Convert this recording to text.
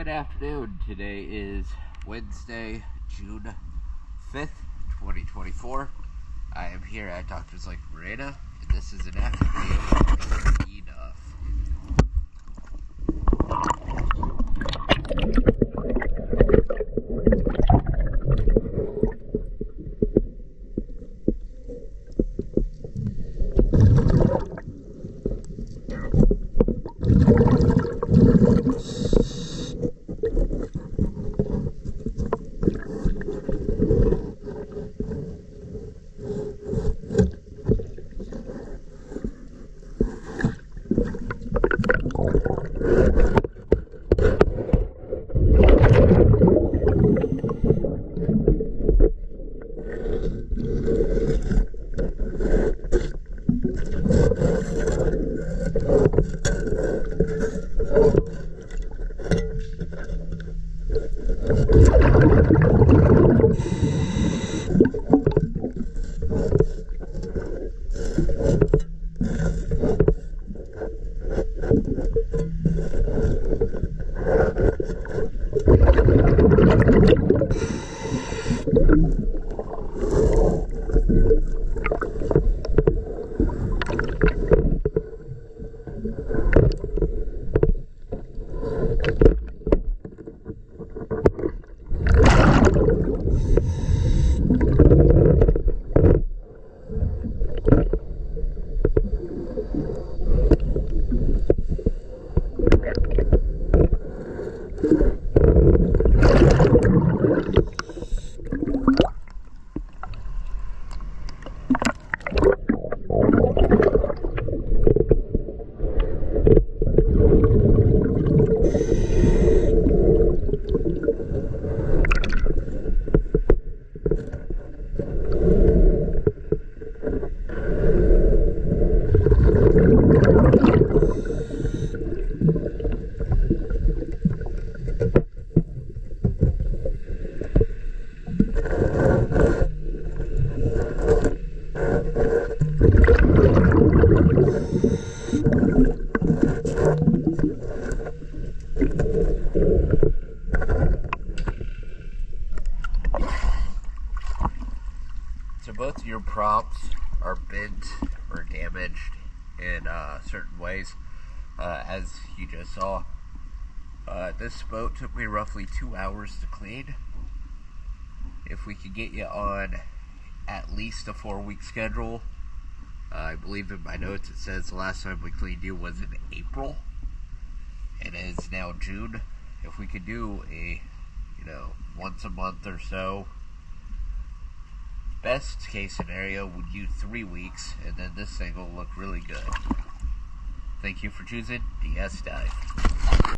Good afternoon. Today is Wednesday, June 5th, 2024. I am here at Doctor's Lake Marina, and this is an after video of Nuff. So both of your props are bent or damaged in certain ways, as you just saw. This boat took me roughly 2 hours to clean. If we could get you on at least a 4-week schedule, I believe in my notes it says the last time we cleaned you was in April, and it is now June. If we could do a, once a month or so, best case scenario would do 3 weeks, and then this thing will look really good. Thank you for choosing DS Dive.